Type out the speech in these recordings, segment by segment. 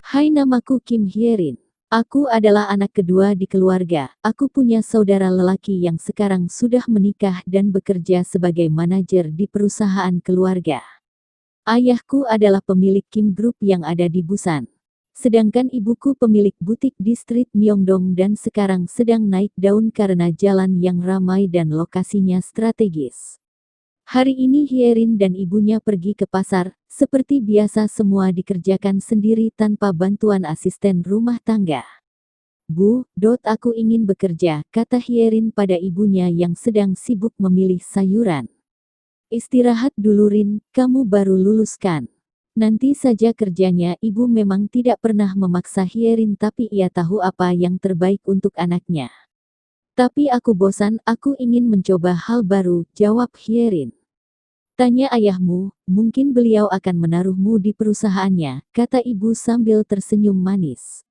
Hai, namaku Kim Hyerin. Aku adalah anak kedua di keluarga. Aku punya saudara lelaki yang sekarang sudah menikah dan bekerja sebagai manajer di perusahaan keluarga. Ayahku adalah pemilik Kim Group yang ada di Busan. Sedangkan ibuku pemilik butik di Street Myeongdong dan sekarang sedang naik daun karena jalan yang ramai dan lokasinya strategis. Hari ini Hyerin dan ibunya pergi ke pasar, seperti biasa semua dikerjakan sendiri tanpa bantuan asisten rumah tangga. Aku ingin bekerja, kata Hyerin pada ibunya yang sedang sibuk memilih sayuran. Istirahat dulu Rin, kamu baru lulus kan? Nanti saja kerjanya. Ibu memang tidak pernah memaksa Hyerin tapi ia tahu apa yang terbaik untuk anaknya. Tapi aku bosan, aku ingin mencoba hal baru, jawab Hyerin. Tanya ayahmu, mungkin beliau akan menaruhmu di perusahaannya, kata ibu sambil tersenyum manis.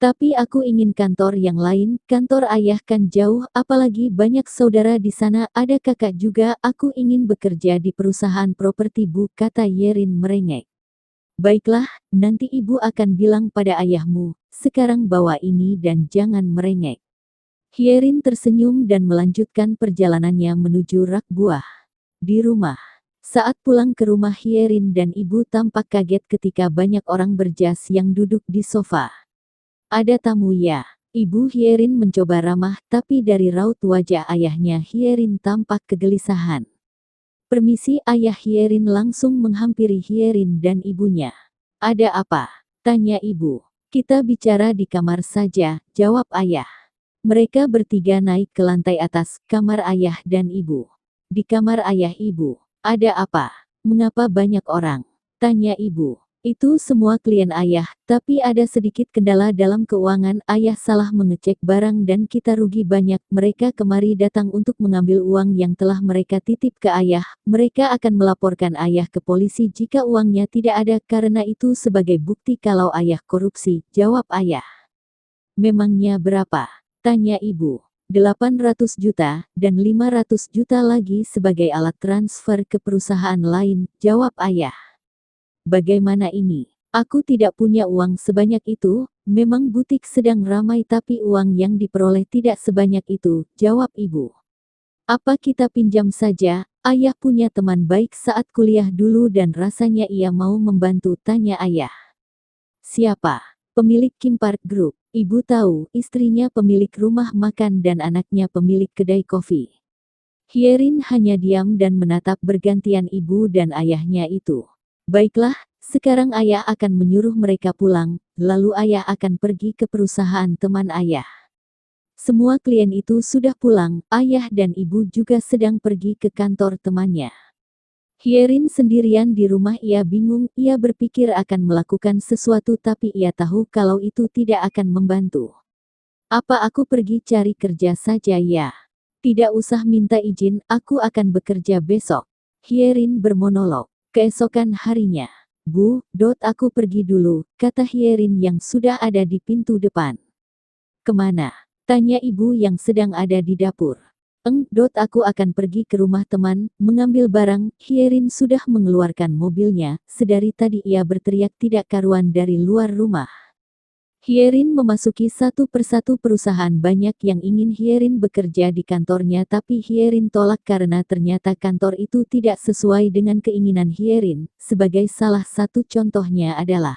Tapi aku ingin kantor yang lain, kantor ayah kan jauh, apalagi banyak saudara di sana, ada kakak juga, aku ingin bekerja di perusahaan properti Bu, kata Hyerin merengek. Baiklah, nanti ibu akan bilang pada ayahmu, sekarang bawa ini dan jangan merengek. Hyerin tersenyum dan melanjutkan perjalanannya menuju rak buah. Di rumah. Saat pulang ke rumah Hyerin dan ibu tampak kaget ketika banyak orang berjas yang duduk di sofa. Ada tamu ya? Ibu Hyerin mencoba ramah, tapi dari raut wajah ayahnya Hyerin tampak kegelisahan. Permisi, ayah Hyerin langsung menghampiri Hyerin dan ibunya. Ada apa? Tanya ibu. Kita bicara di kamar saja, jawab ayah. Mereka bertiga naik ke lantai atas, kamar ayah dan ibu. Di kamar ayah ibu, ada apa? Mengapa banyak orang? Tanya ibu. Itu semua klien ayah, tapi ada sedikit kendala dalam keuangan. Ayah salah mengecek barang dan kita rugi banyak. Mereka kemari datang untuk mengambil uang yang telah mereka titip ke ayah. Mereka akan melaporkan ayah ke polisi jika uangnya tidak ada, karena itu sebagai bukti kalau ayah korupsi, jawab ayah. Memangnya berapa? Tanya ibu. 800 juta, dan 500 juta lagi sebagai alat transfer ke perusahaan lain, jawab ayah. Bagaimana ini? Aku tidak punya uang sebanyak itu, memang butik sedang ramai tapi uang yang diperoleh tidak sebanyak itu, jawab ibu. Apa kita pinjam saja? Ayah punya teman baik saat kuliah dulu dan rasanya ia mau membantu, tanya ayah. Siapa? Pemilik Kim Park Group. Ibu tahu, istrinya pemilik rumah makan dan anaknya pemilik kedai kopi. Hyerin hanya diam dan menatap bergantian ibu dan ayahnya itu. Baiklah, sekarang ayah akan menyuruh mereka pulang, lalu ayah akan pergi ke perusahaan teman ayah. Semua klien itu sudah pulang, ayah dan ibu juga sedang pergi ke kantor temannya. Hyerin sendirian di rumah, ia bingung, ia berpikir akan melakukan sesuatu tapi ia tahu kalau itu tidak akan membantu. Apa aku pergi cari kerja saja ya? Tidak usah minta izin, aku akan bekerja besok. Hyerin bermonolog. Keesokan harinya. Aku pergi dulu, kata Hyerin yang sudah ada di pintu depan. Kemana? Tanya ibu yang sedang ada di dapur. Aku akan pergi ke rumah teman, mengambil barang. Hyerin sudah mengeluarkan mobilnya, sedari tadi ia berteriak tidak karuan dari luar rumah. Hyerin memasuki satu persatu perusahaan, banyak yang ingin Hyerin bekerja di kantornya tapi Hyerin tolak karena ternyata kantor itu tidak sesuai dengan keinginan Hyerin. Sebagai salah satu contohnya adalah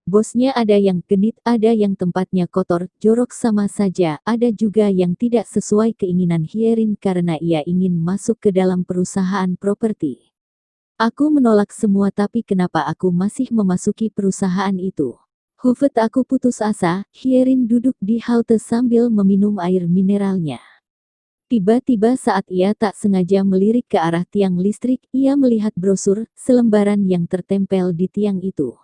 bosnya ada yang genit, ada yang tempatnya kotor, jorok sama saja, ada juga yang tidak sesuai keinginan Hyerin karena ia ingin masuk ke dalam perusahaan properti. Aku menolak semua tapi kenapa aku masih memasuki perusahaan itu? Aku putus asa. Hyerin duduk di halte sambil meminum air mineralnya. Tiba-tiba saat ia tak sengaja melirik ke arah tiang listrik, ia melihat brosur, selembaran yang tertempel di tiang itu.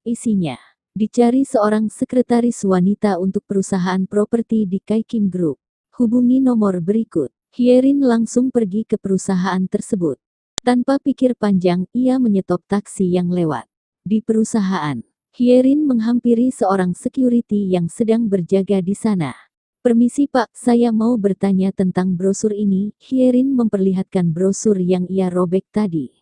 Isinya, dicari seorang sekretaris wanita untuk perusahaan properti di Kim Group. Hubungi nomor berikut. Hyerin langsung pergi ke perusahaan tersebut. Tanpa pikir panjang, ia menyetop taksi yang lewat. Di perusahaan, Hyerin menghampiri seorang security yang sedang berjaga di sana. Permisi Pak, saya mau bertanya tentang brosur ini. Hyerin memperlihatkan brosur yang ia robek tadi.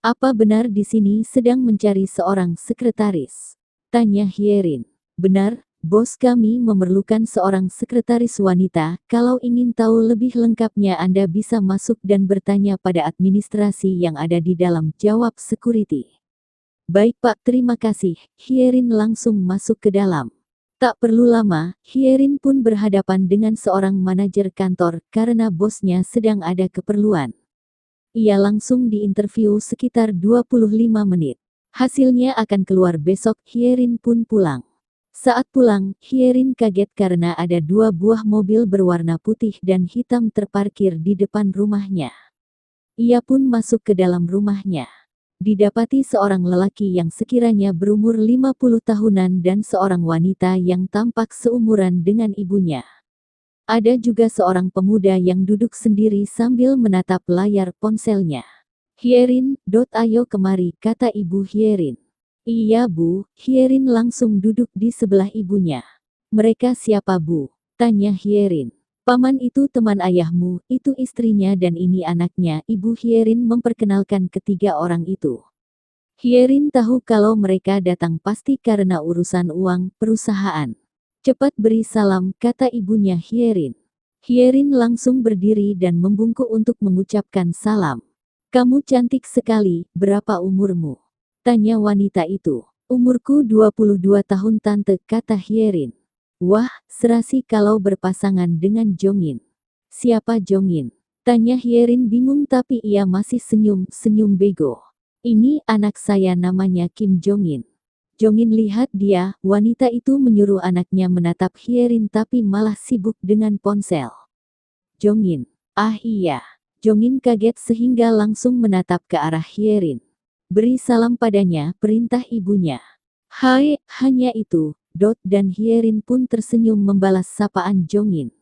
Apa benar di sini sedang mencari seorang sekretaris? Tanya Hyerin. Benar, bos kami memerlukan seorang sekretaris wanita. Kalau ingin tahu lebih lengkapnya Anda bisa masuk dan bertanya pada administrasi yang ada di dalam, jawab security. Baik Pak, terima kasih. Hyerin langsung masuk ke dalam. Tak perlu lama, Hyerin pun berhadapan dengan seorang manajer kantor karena bosnya sedang ada keperluan. Ia langsung diinterview sekitar 25 menit. Hasilnya akan keluar besok. Hyerin pun pulang. Saat pulang, Hyerin kaget karena ada 2 buah mobil berwarna putih dan hitam terparkir di depan rumahnya. Ia pun masuk ke dalam rumahnya. Didapati seorang lelaki yang sekiranya berumur 50 tahunan dan seorang wanita yang tampak seumuran dengan ibunya. Ada juga seorang pemuda yang duduk sendiri sambil menatap layar ponselnya. Hyerin, ayo kemari, kata ibu Hyerin. Iya bu, Hyerin langsung duduk di sebelah ibunya. Mereka siapa bu? Tanya Hyerin. Paman itu teman ayahmu, itu istrinya dan ini anaknya. Ibu Hyerin memperkenalkan ketiga orang itu. Hyerin tahu kalau mereka datang pasti karena urusan uang perusahaan. Cepat beri salam, kata ibunya Hyerin. Hyerin langsung berdiri dan membungkuk untuk mengucapkan salam. Kamu cantik sekali, berapa umurmu? Tanya wanita itu. Umurku 22 tahun tante, kata Hyerin. Wah, serasi kalau berpasangan dengan Jongin. Siapa Jongin? Tanya Hyerin bingung tapi ia masih senyum bego. Ini anak saya namanya Kim Jongin. Jongin lihat dia, wanita itu menyuruh anaknya menatap Hyerin tapi malah sibuk dengan ponsel. Jongin. Ah iya. Jongin kaget sehingga langsung menatap ke arah Hyerin. Beri salam padanya, perintah ibunya. Hai, hanya itu. Dan Hyerin pun tersenyum membalas sapaan Jongin.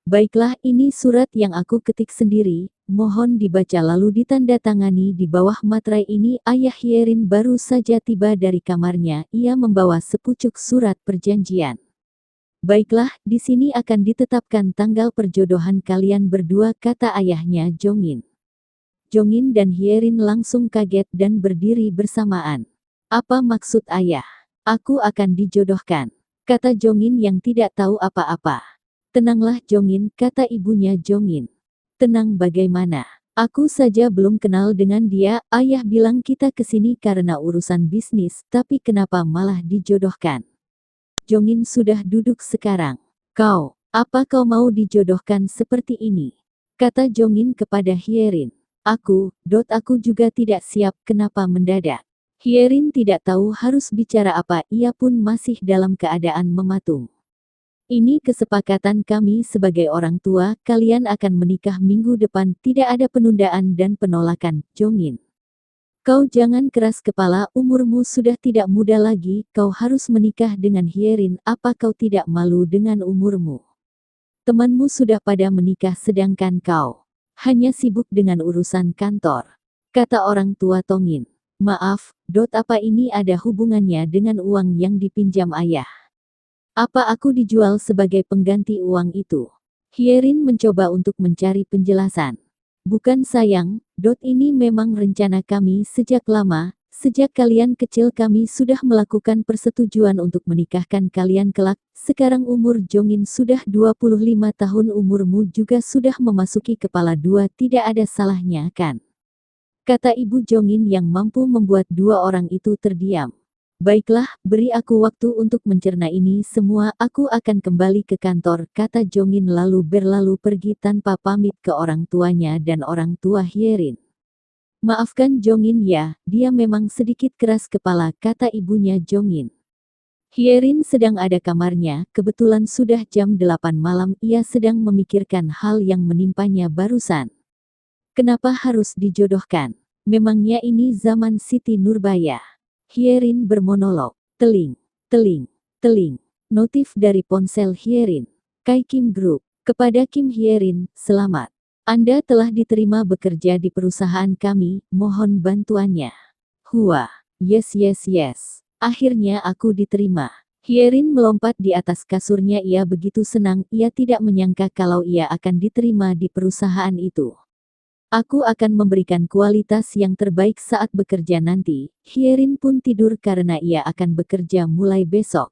Baiklah, ini surat yang aku ketik sendiri, mohon dibaca lalu ditandatangani di bawah materai ini. Ayah Hyerin baru saja tiba dari kamarnya, ia membawa sepucuk surat perjanjian. Baiklah, di sini akan ditetapkan tanggal perjodohan kalian berdua, kata ayahnya Jongin. Jongin dan Hyerin langsung kaget dan berdiri bersamaan. Apa maksud ayah? Aku akan dijodohkan, kata Jongin yang tidak tahu apa-apa. Tenanglah Jongin, kata ibunya Jongin. Tenang bagaimana? Aku saja belum kenal dengan dia, ayah bilang kita kesini karena urusan bisnis, tapi kenapa malah dijodohkan? Jongin sudah duduk sekarang. Apa kau mau dijodohkan seperti ini? Kata Jongin kepada Hyerin. Aku juga tidak siap, kenapa mendadak? Hyerin tidak tahu harus bicara apa, ia pun masih dalam keadaan mematung. Ini kesepakatan kami sebagai orang tua, kalian akan menikah minggu depan, tidak ada penundaan dan penolakan, Jongin. Kau jangan keras kepala, umurmu sudah tidak muda lagi, kau harus menikah dengan Hyerin, apa kau tidak malu dengan umurmu? Temanmu sudah pada menikah sedangkan kau hanya sibuk dengan urusan kantor, kata orang tua Tongin. Maaf, apa ini ada hubungannya dengan uang yang dipinjam ayah? Apa aku dijual sebagai pengganti uang itu? Hyerin mencoba untuk mencari penjelasan. Bukan sayang, ini memang rencana kami sejak lama, sejak kalian kecil kami sudah melakukan persetujuan untuk menikahkan kalian kelak, sekarang umur Jongin sudah 25 tahun, umurmu juga sudah memasuki kepala 2, tidak ada salahnya kan? Kata ibu Jongin yang mampu membuat dua orang itu terdiam. Baiklah, beri aku waktu untuk mencerna ini semua, aku akan kembali ke kantor, kata Jongin lalu berlalu pergi tanpa pamit ke orang tuanya dan orang tua Hyerin. Maafkan Jongin ya, dia memang sedikit keras kepala, kata ibunya Jongin. Hyerin sedang ada kamarnya, kebetulan sudah jam 8 malam, ia sedang memikirkan hal yang menimpanya barusan. Kenapa harus dijodohkan? Memangnya ini zaman Siti Nurbaya? Hyerin bermonolog. Teling. Notif dari ponsel Hyerin. Kai Kim Group. Kepada Kim Hyerin, selamat. Anda telah diterima bekerja di perusahaan kami, mohon bantuannya. Hua. Yes. Akhirnya aku diterima. Hyerin melompat di atas kasurnya, ia begitu senang, ia tidak menyangka kalau ia akan diterima di perusahaan itu. Aku akan memberikan kualitas yang terbaik saat bekerja nanti. Hyerin pun tidur karena ia akan bekerja mulai besok.